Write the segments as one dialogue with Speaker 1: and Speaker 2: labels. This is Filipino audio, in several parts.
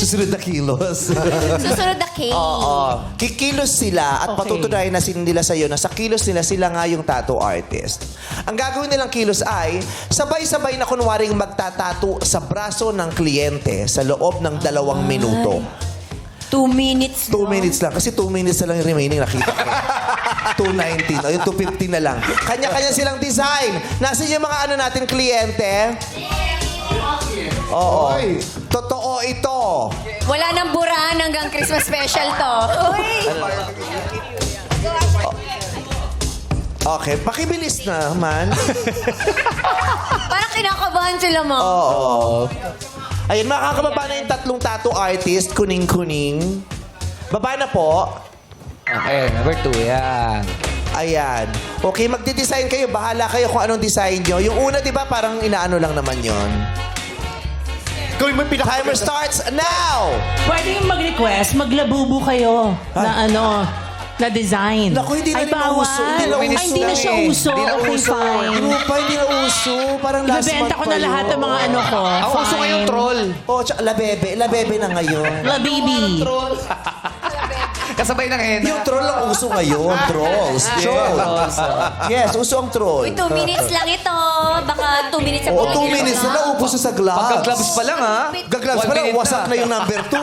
Speaker 1: Susunod na kilos.
Speaker 2: Susunod na cake.
Speaker 1: Oo. Kikilos sila at patutunayan na nila sa'yo na sa kilos nila sila nga yung tattoo artist. Ang gagawin nilang kilos ay sabay-sabay na kunwaring magtatato sa braso ng kliyente sa loob ng 2 minuto.
Speaker 2: 2 minutes.
Speaker 1: 2 minutes lang. Kasi 2 minutes na lang yung remaining nakita ko. 2:19. O yung 2:50 na lang. Kanya-kanya silang design. Nasaan yung mga ano natin kliyente? Oo. Totoo ito.
Speaker 2: Wala nang burahan hanggang Christmas special to.
Speaker 1: Okay, pakibilis naman.
Speaker 2: Parang kinakabahan sila, mo.
Speaker 1: Oo. Ayun, makakababa na yung 3 tattoo artist. Kuning-kuning. Baba na po.
Speaker 3: Okay, number 2, yan.
Speaker 1: Ayan. Okay, magde-design kayo. Bahala kayo kung anong design nyo. Yung una, di ba, parang inaano lang naman yon. Timer starts now!
Speaker 4: Pwede yung mag-request, maglabubo kayo na na design.
Speaker 1: Naku, hindi na rin nauso. Hindi na
Speaker 4: Ay,
Speaker 1: uso.
Speaker 4: hindi na siya uso.
Speaker 3: Hindi na
Speaker 4: Okay,
Speaker 3: uso.
Speaker 4: fine.
Speaker 1: Grupa, hindi na uso. Parang last month
Speaker 4: Ibebenta ko na
Speaker 1: pa
Speaker 4: lahat
Speaker 1: yun.
Speaker 4: ng mga ano ko.
Speaker 3: Ang uso ngayong troll.
Speaker 1: Oh, tsaka labebe. Labebe na ngayon.
Speaker 4: La baby.
Speaker 3: Kasabay ng henna.
Speaker 1: Yung troll ang uso ngayon. Trolls. Trolls. Yes, uso ang troll.
Speaker 2: Uy, 2 minutes lang ito. Baka 2 minutes
Speaker 1: Oo, 2 minutes na lang. Ubus na sa gloves.
Speaker 3: Pagka-gloves pa lang, ha?
Speaker 1: Gagloves pa
Speaker 3: 1
Speaker 1: lang.
Speaker 3: minute
Speaker 1: Wasak na yung number 2.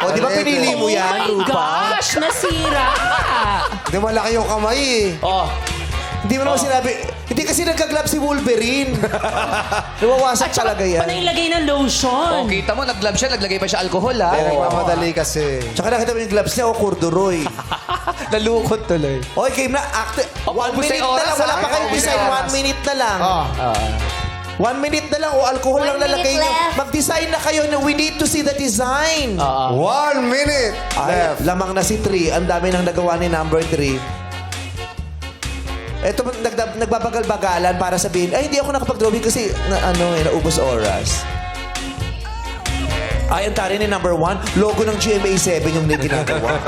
Speaker 1: O, di ba pinili mo yan,
Speaker 4: Oh my
Speaker 1: Rupa?
Speaker 4: gosh, nasira.
Speaker 5: Hindi malaki yung kamay eh.
Speaker 3: Oh,
Speaker 1: Hindi mo naman sinabi. Hindi kasi nagka-gloves si Wolverine. Nawawasak talaga yan.
Speaker 4: Panailagay ng lotion.
Speaker 3: kita mo, nag-glove siya, naglagay pa siya alcohol, ha?
Speaker 5: Kaya nagmamadali kasi.
Speaker 1: Tsaka nakita mo yung gloves niya, o corduroy.
Speaker 3: Nalukot tuloy.
Speaker 1: Okay, game na. 1
Speaker 3: ubus na
Speaker 1: minute
Speaker 3: yung
Speaker 1: na
Speaker 3: oras,
Speaker 1: lang. Wala
Speaker 3: ha?
Speaker 1: pa kayong
Speaker 3: Ubus na
Speaker 1: design.
Speaker 3: yung oras.
Speaker 1: 1 minute na lang. 1 minute na lang. O alcohol
Speaker 2: 1
Speaker 1: lang lalagay
Speaker 2: minute
Speaker 1: nyo.
Speaker 2: left.
Speaker 1: Mag-design na kayo na we need to see the design.
Speaker 5: 1 minute
Speaker 1: Ay,
Speaker 5: left.
Speaker 1: lamang na si 3. Ang dami nang nagawa ni number 3. Ito, nagbabagal-bagalan para sabihin, ay, hindi ako nakapag-drawing kasi naubos oras. Ay, ang tari ni number 1, logo ng GMA7 yung ginagawa.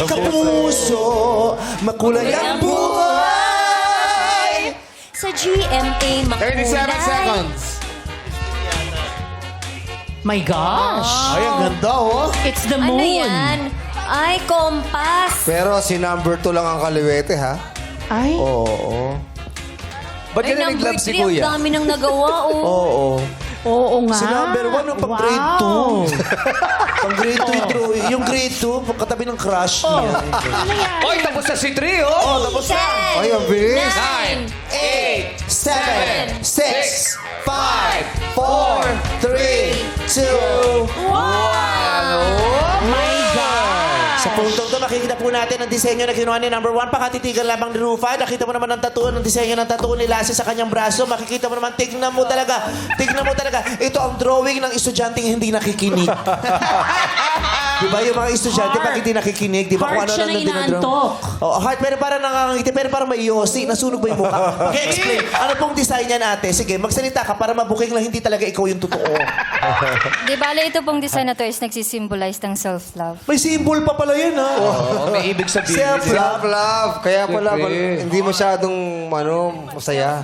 Speaker 1: Kapuso, makulay ang buhay.
Speaker 2: Sa GMA, makulay.
Speaker 5: 37 seconds.
Speaker 4: My gosh.
Speaker 5: Ay, ang ganda oh.
Speaker 4: It's the
Speaker 2: Ano
Speaker 4: moon.
Speaker 2: yan? Ay, kompas.
Speaker 5: Pero si number 2 lang ang kaliwete ha.
Speaker 4: Ay.
Speaker 1: Oo.
Speaker 3: Ba't
Speaker 2: Ay,
Speaker 3: ganun yung
Speaker 2: number
Speaker 3: gloves ni
Speaker 2: 3, ang
Speaker 3: Kuya?
Speaker 2: dami nang nagawa, oh.
Speaker 1: Oo.
Speaker 4: Oo nga.
Speaker 1: Si number 1 yung pang grade 2. Pang grade 2 yung drawing. Yung grade 2, katabi ng crush niya.
Speaker 3: Oy, tapos na si 3, oh!
Speaker 1: Tapos na.
Speaker 2: 10,
Speaker 5: Ay, ang bilis.
Speaker 2: 9,
Speaker 1: 8, 7, 6, 5, 4, 3, 2,
Speaker 4: My God.
Speaker 1: Sa puntong to, makikita po natin ang disenyo na ginawa ni number 1. Pakatitigan lamang ni Rufa. Nakita mo naman ang tattoo, ang disenyo ng tattoo ni Lassie sa kanyang braso. Makikita mo naman, tignan mo talaga. Tignan mo talaga. Ito ang drawing ng estudyanteng hindi nakikinig. Di ba yung mga estudyante pag hindi nakikinig? Di ba kung
Speaker 4: Heart siya na
Speaker 1: dinodrawing?
Speaker 4: inaantok.
Speaker 1: Oh, heart, pero parang nakangiti, pero parang may yosi. Nasunog ba yung mukha? Paki-explain. Ano pong design yan, ate? Sige, magsalita ka para mabuking lang hindi talaga ikaw yung totoo.
Speaker 6: Di bale, ito pong design na to is nagsisimbolize ng self-love.
Speaker 1: May symbol pa pala yun, ha?
Speaker 3: Oh, may ibig sabihin.
Speaker 1: Self-love.
Speaker 5: Love. Kaya pala,
Speaker 3: Siyempre.
Speaker 5: hindi masyadong masaya.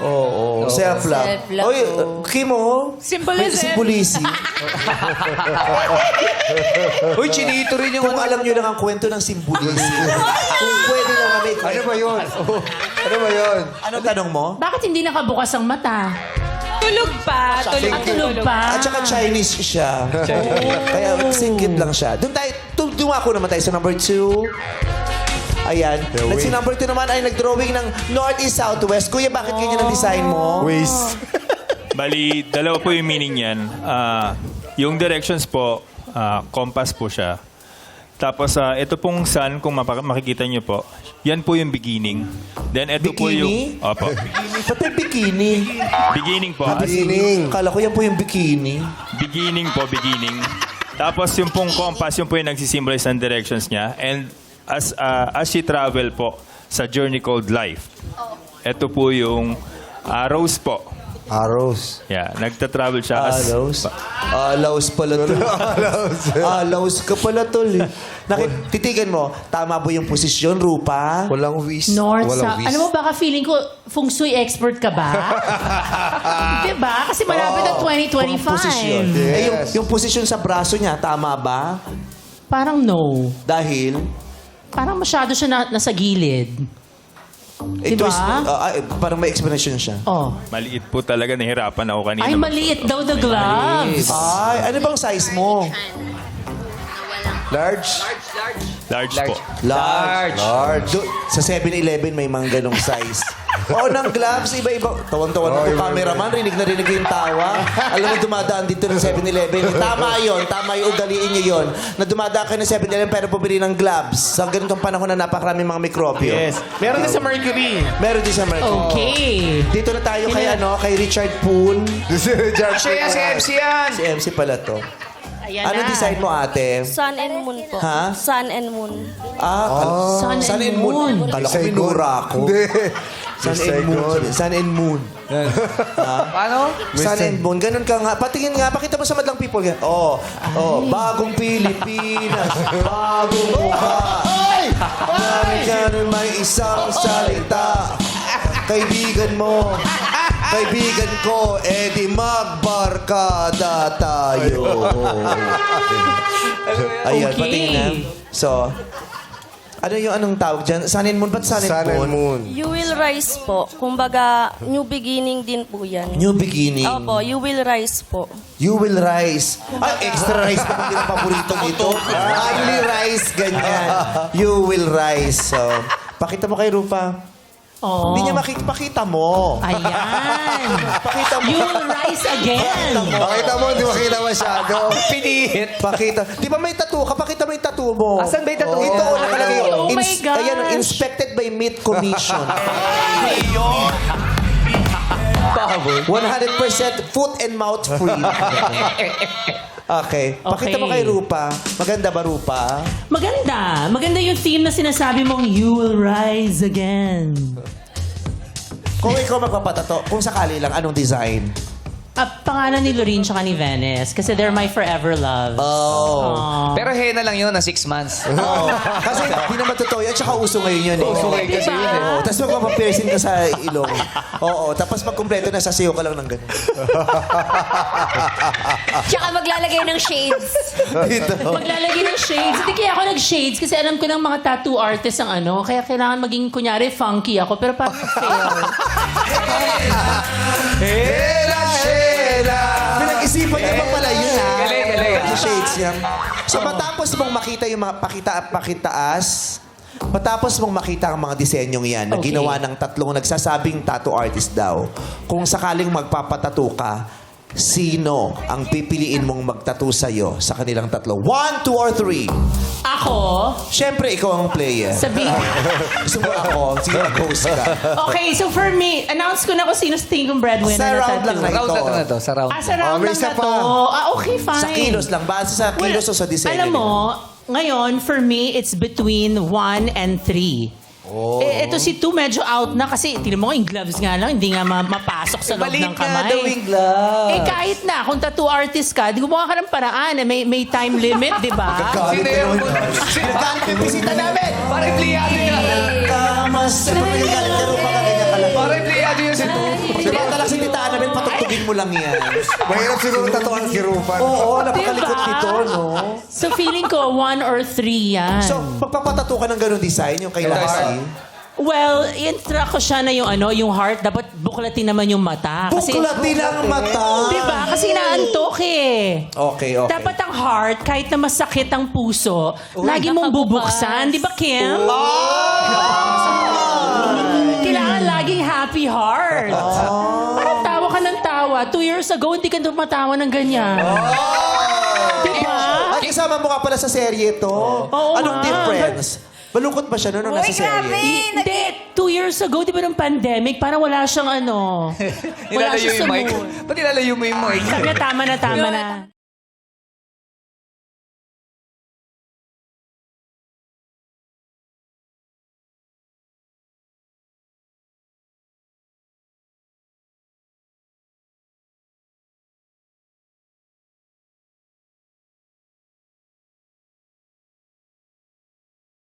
Speaker 1: Oo. Self-love.
Speaker 2: Self-love,
Speaker 1: Oy,
Speaker 2: oh.
Speaker 1: Kimo.
Speaker 4: Symbolism.
Speaker 1: May symbolism.
Speaker 3: Uy, chinito rin yung
Speaker 1: Kung alam nyo lang ang kwento ng symbolism. Kung pwede lang kami
Speaker 5: Ano
Speaker 1: kwento.
Speaker 5: ba yun? Ano ba yun?
Speaker 1: Anong tanong mo?
Speaker 4: Bakit hindi nakabukas ang mata? Tulog pa. Tulog pa.
Speaker 1: At saka Chinese siya. Kaya singkit lang siya. Doon tayo, dumako naman tayo sa number 2. Ayan. At si number 2 naman ay nag-drawing ng North, East, South, West. Kuya, bakit ganyan ang design mo?
Speaker 5: Waste.
Speaker 7: Bali, dalawa po yung meaning niyan. Yung directions po, compass po siya. Tapos, ito pong sun, kung makikita niyo po, yan po yung beginning. Then, ito po
Speaker 1: Bikini?
Speaker 7: yung... Opo.
Speaker 1: Pati bikini.
Speaker 7: Beginning po.
Speaker 5: Beginning.
Speaker 1: Akala ko yan po yung bikini.
Speaker 7: Beginning po, beginning. Tapos, yung pong compass, yung po yung nagsisimbolize ng directions niya. And as she travel po sa journey called life, ito po yung rose po.
Speaker 5: Arrows.
Speaker 7: Yeah, nagta-travel siya as...
Speaker 1: Alaws pala to. Alaws ka pala tol. Titigan mo, tama ba yung posisyon, Rupa?
Speaker 5: Walang whiz.
Speaker 4: North,
Speaker 5: Walang
Speaker 4: south.
Speaker 5: whiz.
Speaker 4: Ano mo baka feeling ko, feng shui expert ka ba? Diba? Kasi malapit ang 2025.
Speaker 1: Posisyon.
Speaker 5: Yes.
Speaker 1: Eh, yung posisyon sa braso niya, tama ba?
Speaker 4: Parang no.
Speaker 1: Dahil,
Speaker 4: Parang masyado siya nasa gilid. Diba?
Speaker 1: parang may explanation siya.
Speaker 4: Oh.
Speaker 7: Maliit po talaga, nahirapan ako kanina.
Speaker 4: Ay, maliit daw the gloves.
Speaker 1: Ay, ano bang size mo?
Speaker 5: Large?
Speaker 7: Large po.
Speaker 1: Large. Sa 7-Eleven may mga ganong size. Oo, ng gloves, iba-iba. Tawan-tawan ako, cameraman, rinig na rinig yung tawa. Alam mo, dumadaan dito ng 7-Eleven. Tama yun, ugaliin niyo yun. Na dumadaan kayo ng 7-Eleven pero pumili ng gloves. Sa ganitong panahon na napakaraming mga mikrobyo.
Speaker 8: Yes. Meron din sa Mercury.
Speaker 1: Meron din sa Mercury.
Speaker 4: Okay.
Speaker 1: Dito na tayo kay Richard Poon.
Speaker 3: Siya yan, si MC yan.
Speaker 1: Si MC pala to.
Speaker 4: Ayan
Speaker 1: Anong
Speaker 4: na.
Speaker 1: design mo, ate?
Speaker 2: Sun and Moon po.
Speaker 1: Ha?
Speaker 2: Sun and Moon.
Speaker 4: Sun and Moon.
Speaker 1: Kala ko minura ako. Sun and Moon. Sun and Moon.
Speaker 3: Paano?
Speaker 1: Sun and Moon. Ganun ka nga. Patingin nga. Pakita mo sa madlang people. Bagong Pilipinas. Bagong mukha. Marami ka nun may isang salita. Kaibigan mo. Kaibigan ko, di magbarkada tayo. Ayan,
Speaker 4: Okay.
Speaker 1: patingin na. So, anong tawag dyan? Sun and Moon? Ba't Sun and
Speaker 5: Sun and
Speaker 1: Moon?
Speaker 5: moon.
Speaker 2: You will rise po. Kumbaga, new beginning din po yan.
Speaker 1: New beginning.
Speaker 2: Opo, you will rise po.
Speaker 1: You will rise. Ay, extra rice naman din ang paborito nito. Only rice, ganyan. You will rise. So, pakita mo kay Rupa.
Speaker 4: Oh.
Speaker 1: Hindi niya pakita mo.
Speaker 4: Ayan.
Speaker 1: Pakita mo.
Speaker 4: You will rise again.
Speaker 5: Pakita mo, hindi makita masyado.
Speaker 3: Pinihit.
Speaker 1: Pakita. Di ba may tattoo ka? Pakita mo yung tattoo mo.
Speaker 3: Asan ba yung tattoo?
Speaker 1: Ito, nakalagay.
Speaker 4: Oh my gosh.
Speaker 1: Ayan, inspected by Meat Commission. 100% foot and mouth free. Okay. Pakita mo kay Rupa. Maganda ba, Rupa?
Speaker 4: Maganda. Maganda yung theme na sinasabi mong you will rise again.
Speaker 1: Kung ikaw magpapatato, kung sakali lang, anong design?
Speaker 4: Pangalan ni Lorene tsaka ni Venice kasi they're my forever loves.
Speaker 1: Oh.
Speaker 3: Pero henna lang yun, na 6 months.
Speaker 1: Oo. Kasi hindi naman totoo yan. Tsaka uso ngayon yun eh.
Speaker 3: Uso ngayon kasi yun eh.
Speaker 1: Oo. Tapos magpapapiercing ka sa ilong. Oo. Tapos pag kumpleto na, sasayaw ka lang ng ganun.
Speaker 2: Tsaka maglalagay ng shades.
Speaker 1: Dito.
Speaker 4: Maglalagay ng shades. Hindi kaya ako nag-shades kasi alam ko ng mga tattoo artists ang ano. Kaya kailangan maging, kunyari, funky ako. Pero parang fail.
Speaker 1: Pinag-isipan niya pa pala yun, ha?
Speaker 3: Galing.
Speaker 1: Yung shades niya. So, matapos mong makita yung mga pakitaas, matapos mong makita ang mga disenyong yan na
Speaker 4: Okay.
Speaker 1: ginawa ng tatlong nagsasabing tattoo artist daw, kung sakaling magpapatattoo ka, sino ang pipiliin mong magtattoo sa'yo sa kanilang tatlo? 1, 2, or 3?
Speaker 4: Ako,
Speaker 1: Siyempre, ikaw ang player.
Speaker 4: sabihin.
Speaker 1: Gusto mo ako, sige, host ka.
Speaker 4: Okay, so for me, announce ko na kung sino sa tingin kong breadwinner
Speaker 1: Sa
Speaker 4: na
Speaker 1: round
Speaker 4: tattoo.
Speaker 1: lang na
Speaker 3: Round
Speaker 1: ito.
Speaker 3: na to, sa round.
Speaker 4: Sa round
Speaker 5: may
Speaker 4: lang
Speaker 5: isa
Speaker 4: na
Speaker 5: pa.
Speaker 4: to. Okay, fine.
Speaker 1: Sa kilos lang. Base sa kilos o sa disenyo?
Speaker 4: Alam mo, ngayon, for me, it's between 1 and 3. Ito si 2 medyo out na kasi tingnan mo yung gloves nga lang, hindi nga mapasok sa loob ng kamay. Kahit na, kung tattoo artist ka, di gumawa ka ng paraan. May time limit, di ba?
Speaker 3: Sino yung...
Speaker 1: Nagkakalit yung bisita namin!
Speaker 3: Parang pliyado yan.
Speaker 1: Kamas! Ano ba yung galit ka rin? Baka ganyan ka lang.
Speaker 3: Parang pliyado yun si Tu.
Speaker 1: Diba talagang sinitaan namin, patugtugin mo lang yan.
Speaker 5: Mahirap siguro tatuan si Rupa.
Speaker 1: Oo, napakalikot
Speaker 4: Diba?
Speaker 1: nito, no?
Speaker 4: So feeling ko, 1 or 3 yan.
Speaker 1: So, magpapatato ka ng ganun design, yung kay Lassie.
Speaker 4: Well, i-instruct ko siya na yung heart, dapat buklatin naman yung mata.
Speaker 1: Buklatin ang mata!
Speaker 4: Diba? Kasi naantok eh.
Speaker 1: Okay.
Speaker 4: Dapat ang heart, kahit na masakit ang puso, lagi mong bubuksan. Di ba, Kim? Kailangan laging happy heart. Parang tawa ka ng tawa. 2 years ago, hindi ka tumatawa ng ganyan. Diba?
Speaker 1: At kasama mo ka pala sa serye to.
Speaker 4: Oo
Speaker 1: Anong
Speaker 4: nga.
Speaker 1: difference? Malungkot ba siya noon nung nasa serye?
Speaker 4: Hindi. 2 years ago, di ba ng pandemic, parang wala siyang ano. Wala
Speaker 3: Nilalayo
Speaker 4: siya sa
Speaker 3: yung mic.
Speaker 4: mood.
Speaker 3: Ba't nilalayo mo yung mic?
Speaker 4: Sabi na, tama na.